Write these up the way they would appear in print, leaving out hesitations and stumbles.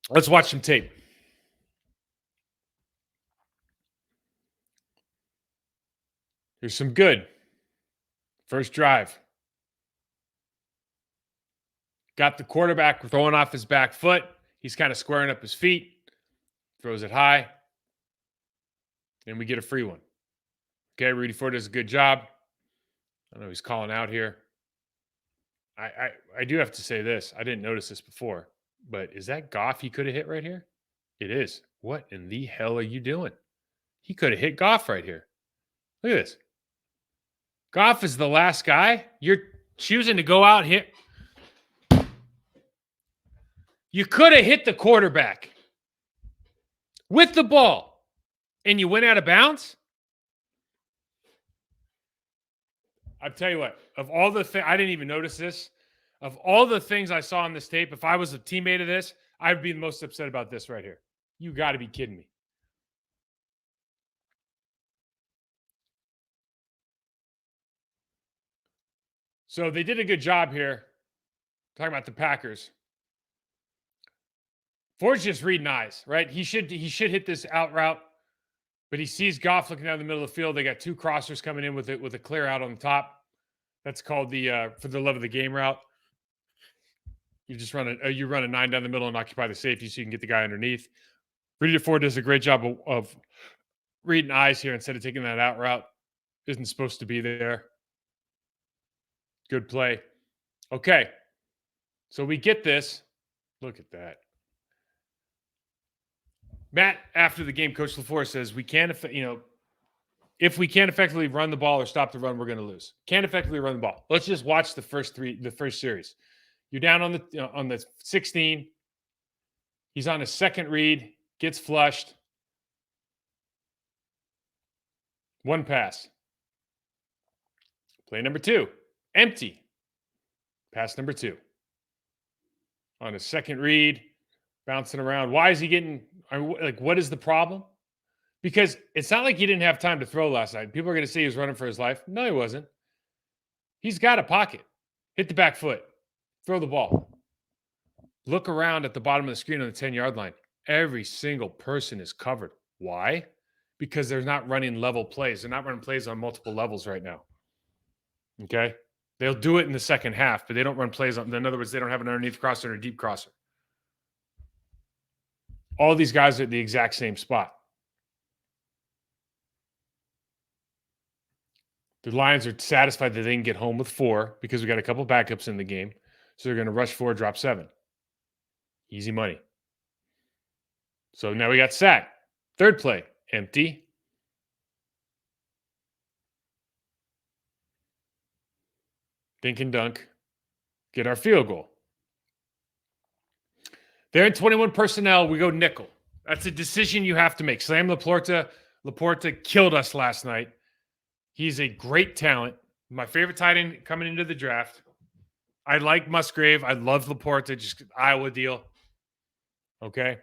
Let's watch some tape. Here's some good. First drive. Got the quarterback throwing off his back foot. He's kind of squaring up his feet. Throws it high. And we get a free one. Okay, Rudy Ford does a good job. I know he's calling out here. I do have to say this. I didn't notice this before, but is that Goff he could have hit right here? It is. What in the hell are you doing? He could have hit Goff right here. Look at this. Goff is the last guy. You're choosing to go out here. You could have hit the quarterback with the ball and you went out of bounds. I'll tell you what, of all the things, I didn't even notice this. Of all the things I saw on this tape, if I was a teammate of this, I'd be the most upset about this right here. You got to be kidding me. So they did a good job here talking about the Packers. Ford's just reading eyes, right? He should hit this out route, but he sees Goff looking down the middle of the field. They got two crossers coming in with a clear out on the top. That's called the for the love of the game route. You just run you run a 9 down the middle and occupy the safety so you can get the guy underneath. Rudy Ford does a great job of reading eyes here instead of taking that out route. Isn't supposed to be there. Good play. Okay. So we get this. Look at that. Matt, after the game, Coach LaFleur says we can't, if we can't effectively run the ball or stop the run, we're going to lose. Can't effectively run the ball. Let's just watch the first series. You're down on the 16. He's on his second read, gets flushed. One pass. Play number 2, empty. Pass number 2. On his second read, bouncing around. Why is he getting, what is the problem? Because it's not like he didn't have time to throw last night. People are going to say he was running for his life. No, he wasn't. He's got a pocket. Hit the back foot. Throw the ball. Look around at the bottom of the screen on the 10-yard line. Every single person is covered. Why? Because they're not running level plays. They're not running plays on multiple levels right now. Okay? They'll do it in the second half, but they don't run plays on. In other words, they don't have an underneath crosser and a deep crosser. All these guys are at the exact same spot. The Lions are satisfied that they can get home with 4 because we got a couple backups in the game. So they're going to rush 4, drop 7. Easy money. So now we got sack. Third play, empty. Dink and dunk. Get our field goal. They're in 21 personnel. We go nickel. That's a decision you have to make. Sam Laporta killed us last night. He's a great talent. My favorite tight end coming into the draft. I like Musgrave. I love Laporta, just Iowa deal. Okay.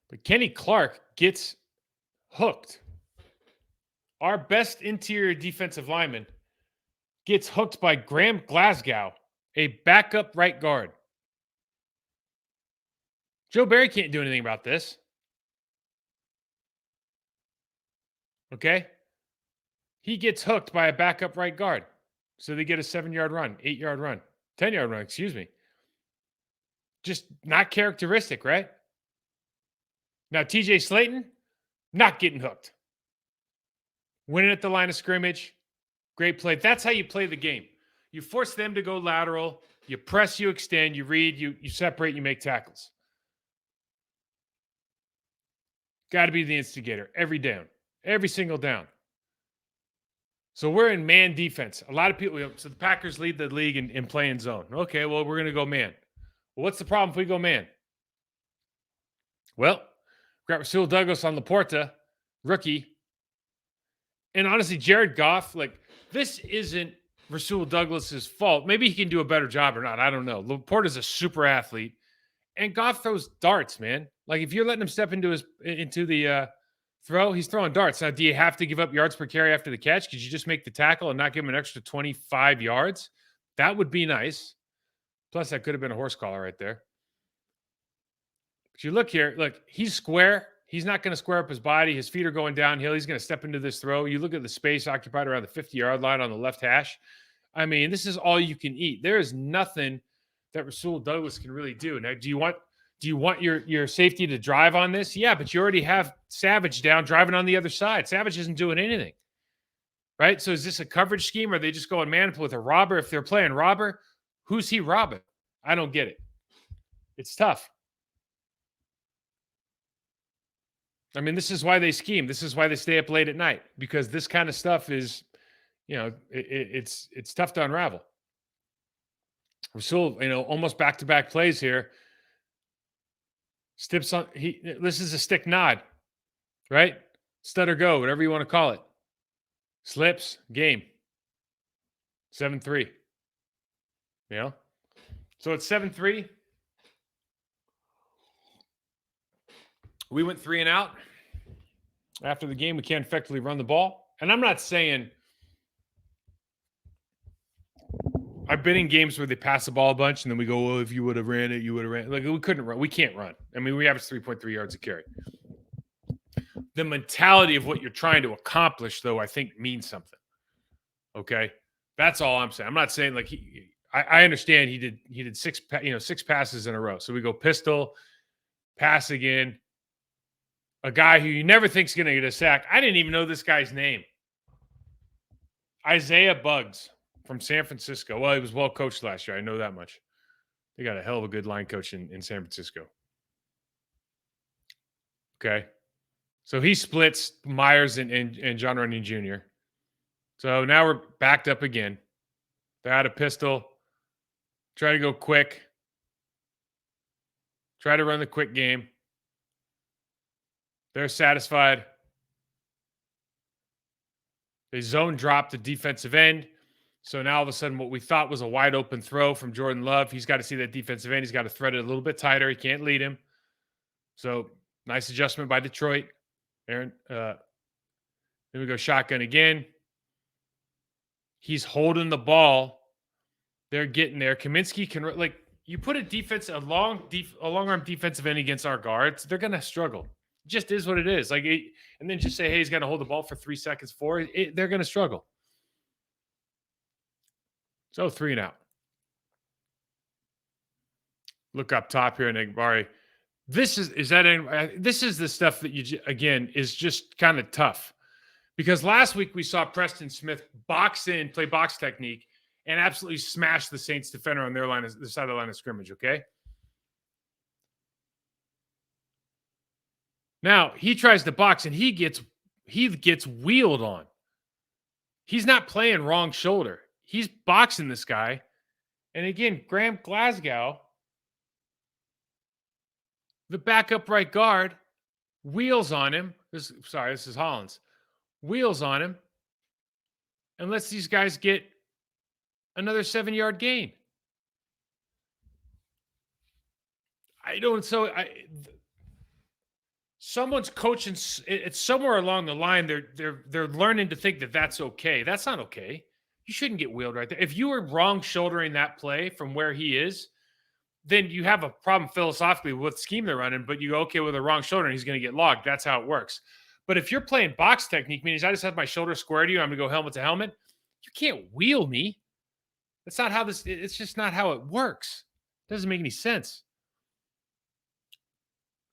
But Kenny Clark gets hooked. Our best interior defensive lineman gets hooked by Graham Glasgow, a backup right guard. Joe Barry can't do anything about this. Okay? He gets hooked by a backup right guard. So they get a 7-yard run, 8-yard run, 10-yard run, excuse me. Just not characteristic, right? Now, TJ Slayton, not getting hooked. Winning at the line of scrimmage, great play. That's how you play the game. You force them to go lateral, you press, you extend, you read, you separate, you make tackles. Got to be the instigator every down, every single down. So we're in man defense. A lot of people, so the Packers lead the league in playing zone. Okay, well, we're going to go man. Well, what's the problem if we go man? Well, got Rasul Douglas on Laporta, rookie. And honestly, Jared Goff, this isn't Rasul Douglas's fault. Maybe he can do a better job or not. I don't know. Laporta's a super athlete. And Goff throws darts, man. If you're letting him step into the throw. He's throwing darts. Now, do you have to give up yards per carry after the catch? Could you just make the tackle and not give him an extra 25 yards? That would be nice. Plus, that could have been a horse collar right there. But you look here, look, he's square. He's not going to square up his body. His feet are going downhill. He's going to step into this throw. You look at the space occupied around the 50-yard line on the left hash. I mean, this is all you can eat. There is nothing that Rasul Douglas can really do. Now, do you want your safety to drive on this? Yeah, but you already have Savage down driving on the other side. Savage isn't doing anything. Right? So is this a coverage scheme or are they just going man with a robber? If they're playing robber, who's he robbing? I don't get it. It's tough. I mean, this is why they scheme. This is why they stay up late at night, because this kind of stuff is, it's tough to unravel. Rasul, almost back-to-back plays here. Stips on this is a stick nod, right? Stutter go, whatever you want to call it. Slips, game. 7-3. So it's 7-3. We went 3 and out. After the game, we can't effectively run the ball. And I'm not saying I've been in games where they pass the ball a bunch and then we go, well, if you would have ran it, you would have ran it. Like, we couldn't run. We can't run. I mean, we average 3.3 yards a carry. The mentality of what you're trying to accomplish, though, I think means something. Okay? That's all I'm saying. I'm not saying like I understand he did 6 passes in a row. So we go pistol, pass again. A guy who you never think's going to get a sack. I didn't even know this guy's name. Isaiah Buggs from San Francisco. Well, he was well coached last year. I know that much. They got a hell of a good line coach in San Francisco. Okay. So he splits Myers and John Runyon Jr. So now we're backed up again. They're out of pistol. Try to go quick. Try to run the quick game. They're satisfied. They zone drop the defensive end. So now all of a sudden what we thought was a wide open throw from Jordan Love, he's got to see that defensive end. He's got to thread it a little bit tighter. He can't lead him. So nice adjustment by Detroit. Aaron, then we go shotgun again. He's holding the ball. They're getting there. Kaminsky can, you put a long arm defensive end against our guards, they're going to struggle. It just is what it is. And then just say, hey, he's going to hold the ball for 3 seconds they're going to struggle. So 3 and out. Look up top here, Nigbari. This is the stuff that is just kind of tough. Because last week we saw Preston Smith box in, play box technique, and absolutely smash the Saints defender on the side of the line of scrimmage, okay? Now, he tries to box, and he gets wheeled on. He's not playing wrong shoulder. He's boxing this guy. And again, Graham Glasgow, the backup right guard, wheels on him. This is Hollins. Wheels on him and lets these guys get another 7-yard gain. Someone's coaching. It's somewhere along the line. They're learning to think that that's okay. That's not okay. You shouldn't get wheeled right there. If you were wrong shouldering that play from where he is, then you have a problem philosophically with what scheme they're running. But you go, okay, with a wrong shoulder, and he's going to get logged. That's how it works. But if you're playing box technique, meaning I just have my shoulder square to you, I'm going to go helmet to helmet. You can't wheel me. That's not how it's just not how it works. It doesn't make any sense.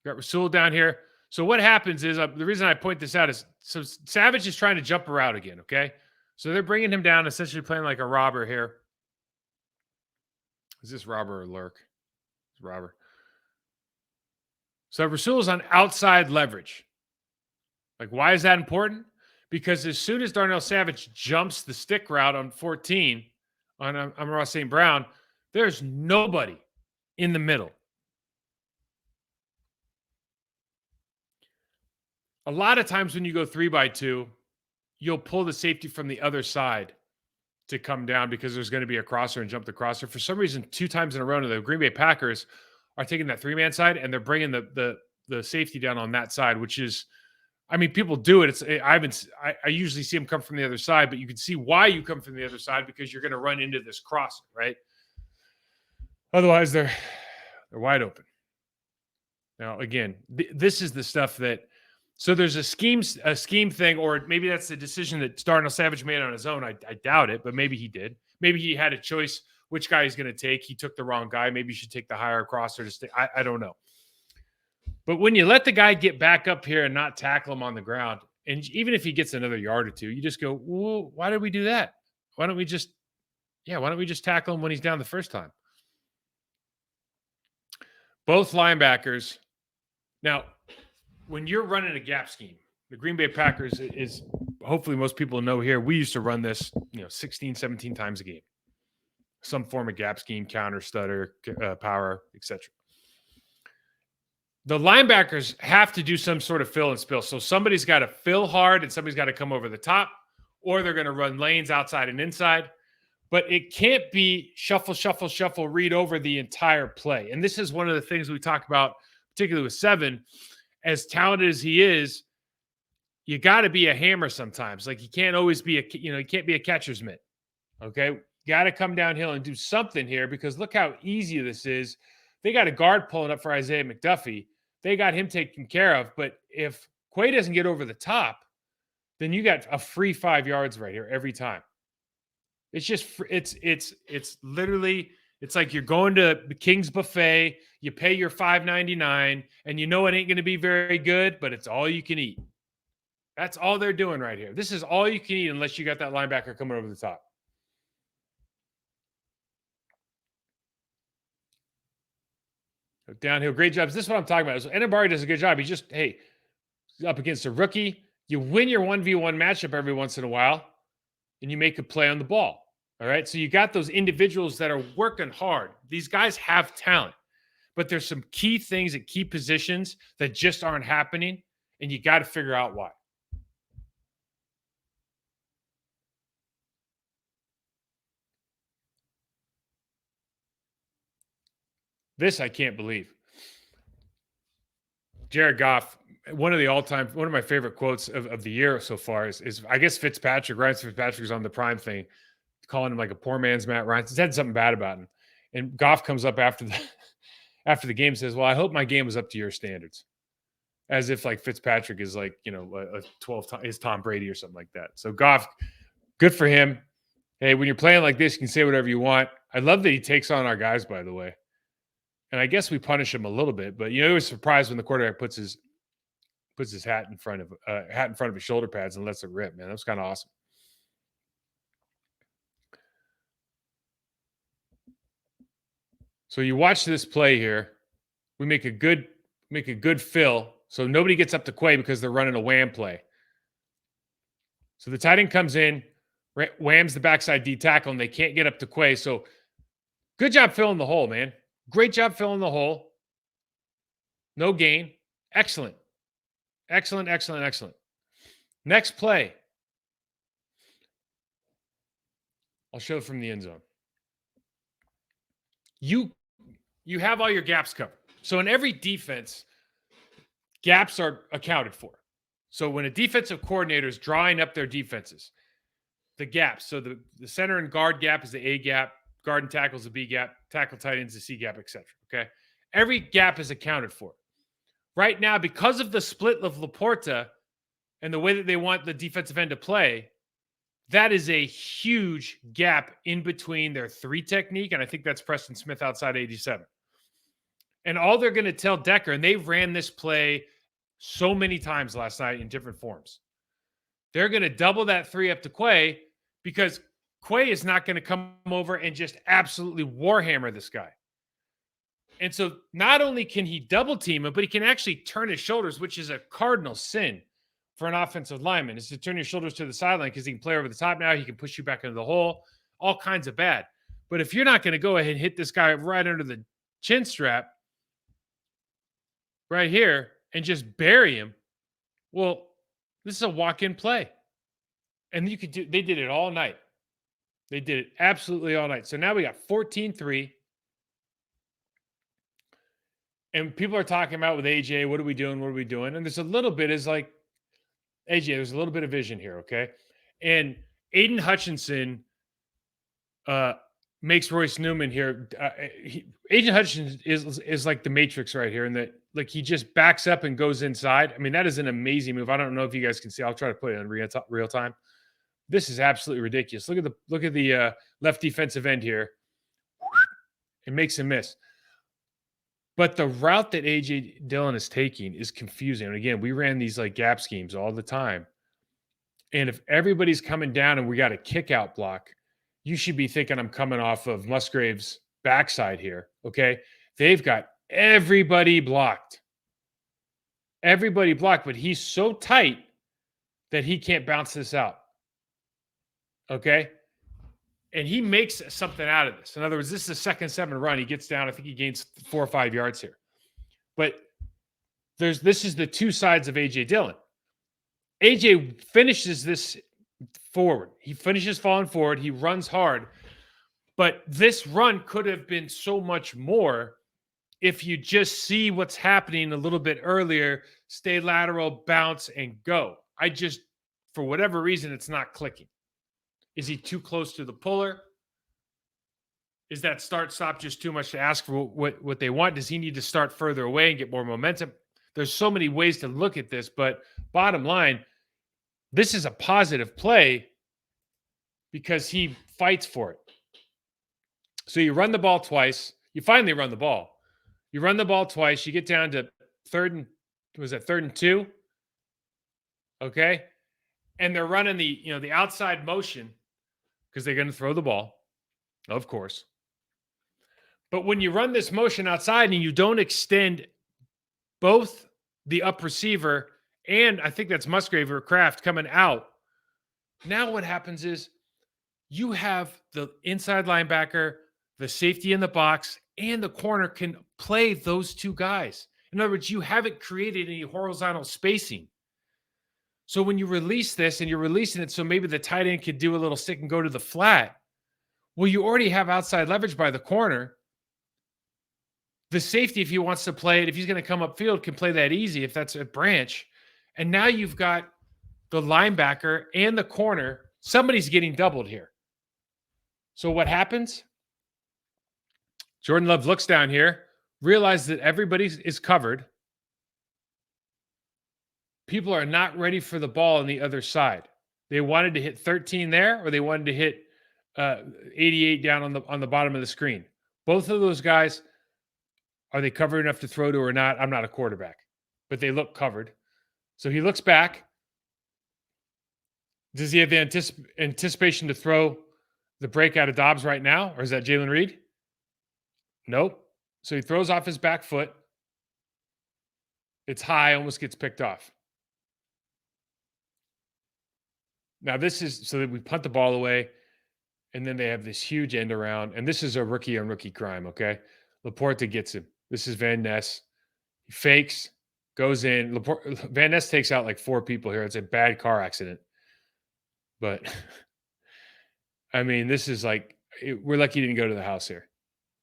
Got Rasul down here. So what happens is, the reason I point this out is, so Savage is trying to jump a route again, okay? So they're bringing him down, essentially playing like a robber here. Is this robber or lurk? It's robber. So Rasul is on outside leverage. Like, why is that important? Because as soon as Darnell Savage jumps the stick route on 14 on Amon-Ra St. Brown, there's nobody in the middle. A lot of times when you go 3x2, you'll pull the safety from the other side to come down because there's going to be a crosser and jump the crosser. For some reason, 2 times in a row, the Green Bay Packers are taking that 3-man side and they're bringing the safety down on that side, which is I mean, people do it. I usually see them come from the other side, but you can see why you come from the other side because you're going to run into this crosser, right? Otherwise, they're wide open. Now, again, this is the stuff that. So there's a scheme thing, or maybe that's the decision that Darnell Savage made on his own. I doubt it, but maybe he did. Maybe he had a choice which guy he's going to take. He took the wrong guy. Maybe you should take the higher crosser to stay. I don't know. But when you let the guy get back up here and not tackle him on the ground, and even if he gets another yard or two, you just go, well, why did we do that? Why don't we just tackle him when he's down the first time? Both linebackers. Now, when you're running a gap scheme, the Green Bay Packers is hopefully most people know here. We used to run this, 16, 17 times a game. Some form of gap scheme, counter, stutter, power, etc. The linebackers have to do some sort of fill and spill. So somebody's got to fill hard and somebody's got to come over the top, or they're going to run lanes outside and inside. But it can't be shuffle, shuffle, shuffle, read over the entire play. And this is one of the things we talk about, particularly with Seven. As talented as he is, you got to be a hammer sometimes. Like he can't always be he can't be a catcher's mitt. Okay. Got to come downhill and do something here because look how easy this is. They got a guard pulling up for Isaiah McDuffie. They got him taken care of. But if Quay doesn't get over the top, then you got a free 5 yards right here every time. It's just, it's literally, it's like you're going to the King's Buffet, you pay your $5.99, and you know it ain't going to be very good, but it's all you can eat. That's all they're doing right here. This is all you can eat unless you got that linebacker coming over the top. Downhill, great jobs. This is what I'm talking about. So Enabari does a good job. He's just, hey, up against a rookie. You win your 1v1 matchup every once in a while, and you make a play on the ball. All right. So you got those individuals that are working hard. These guys have talent, but there's some key things at key positions that just aren't happening, and you got to figure out why. This I can't believe. Jared Goff, one of my favorite quotes of the year so far is I guess Ryan Fitzpatrick's on the prime thing, calling him like a poor man's Matt Ryan. He said something bad about him. And Goff comes up after the game and says, well, I hope my game was up to your standards. As if like Fitzpatrick is like, a 12 is Tom Brady or something like that. So Goff, good for him. Hey, when you're playing like this, you can say whatever you want. I love that he takes on our guys, by the way. And I guess we punish him a little bit, but he was surprised when the quarterback puts his hat in front of his shoulder pads and lets it rip, man. That was kind of awesome. So you watch this play here. We make a good fill. So nobody gets up to Quay because they're running a wham play. So the tight end comes in, whams the backside D tackle, and they can't get up to Quay. So good job filling the hole, man. Great job filling the hole. No gain. Excellent. Excellent, excellent, excellent. Next play. I'll show it from the end zone. You have all your gaps covered. So in every defense, gaps are accounted for. So when a defensive coordinator is drawing up their defenses, the gaps. So the center and guard gap is the A gap, guard and tackle is the B gap, tackle tight ends the C gap, etc. Okay. Every gap is accounted for. Right now, because of the split of Laporta and the way that they want the defensive end to play, that is a huge gap in between their 3 technique, and I think that's Preston Smith outside 87. And all they're going to tell Decker, and they ran this play so many times last night in different forms, they're going to double that 3 up to Quay because Quay is not going to come over and just absolutely warhammer this guy. And so not only can he double team him, but he can actually turn his shoulders, which is a cardinal sin for an offensive lineman, is to turn your shoulders to the sideline because he can play over the top now. He can push you back into the hole, all kinds of bad. But if you're not going to go ahead and hit this guy right under the chin strap right here and just bury him, well, this is a walk-in play. And they did it all night. They did it absolutely all night. So now we got 14-3. And people are talking about with AJ, what are we doing? What are we doing? And there's a little bit is like, AJ, there's a little bit of vision here, okay? And Aiden Hutchinson uh, makes Royce Newman here. Agent Hutchinson is like the Matrix right here, and that like he just backs up and goes inside. I mean, that is an amazing move. I don't know if you guys can see. I'll try to put it in real time. This is absolutely ridiculous. Look at the left defensive end here. It makes him miss. But the route that AJ Dillon is taking is confusing. And again, we ran these like gap schemes all the time. And if everybody's coming down and we got a kick out block, you should be thinking I'm coming off of Musgrave's backside here. Okay. They've got everybody blocked. Everybody blocked, but he's so tight that he can't bounce this out. Okay. And he makes something out of this. In other words, this is a 2nd-7 run. He gets down. I think he gains 4 or 5 yards here. But this is the two sides of AJ Dillon. AJ finishes this forward. He finishes falling forward. He runs hard. But this run could have been so much more if you just see what's happening a little bit earlier, stay lateral, bounce, and go. For whatever reason, it's not clicking. Is he too close to the puller? Is that start-stop just too much to ask for what they want? Does he need to start further away and get more momentum? There's so many ways to look at this, but bottom line, this is a positive play because he fights for it. So you run the ball twice. You finally run the ball. You run the ball twice. You get down to third and 2? Okay. And they're running the outside motion because they're going to throw the ball, of course. But when you run this motion outside and you don't extend both the up receiver and I think that's Musgrave or Kraft coming out, now what happens is you have the inside linebacker, the safety in the box, and the corner can play those two guys. In other words, you haven't created any horizontal spacing. So when you release this and you're releasing it so maybe the tight end could do a little stick and go to the flat, well, you already have outside leverage by the corner. The safety, if he wants to play it, if he's going to come upfield, can play that easy if that's a branch. And now you've got the linebacker and the corner. Somebody's getting doubled here. So what happens? Jordan Love looks down here, realizes that everybody is covered. People are not ready for the ball on the other side. They wanted to hit 13 there, or they wanted to hit 88 down on the bottom of the screen. Both of those guys, are they covered enough to throw to or not? I'm not a quarterback, but they look covered. So he looks back. Does he have the anticipation to throw the break out of Dobbs right now, or is that Jalen Reed? Nope. So he throws off his back foot. It's high, almost gets picked off. Now this is so that we punt the ball away, and then they have this huge end around, and this is a rookie on rookie crime, okay? Laporta gets him. This is Van Ness. He fakes, goes in. Van Ness takes out like 4 people here. It's a bad car accident. But, I mean, this is like, we're lucky he didn't go to the house here.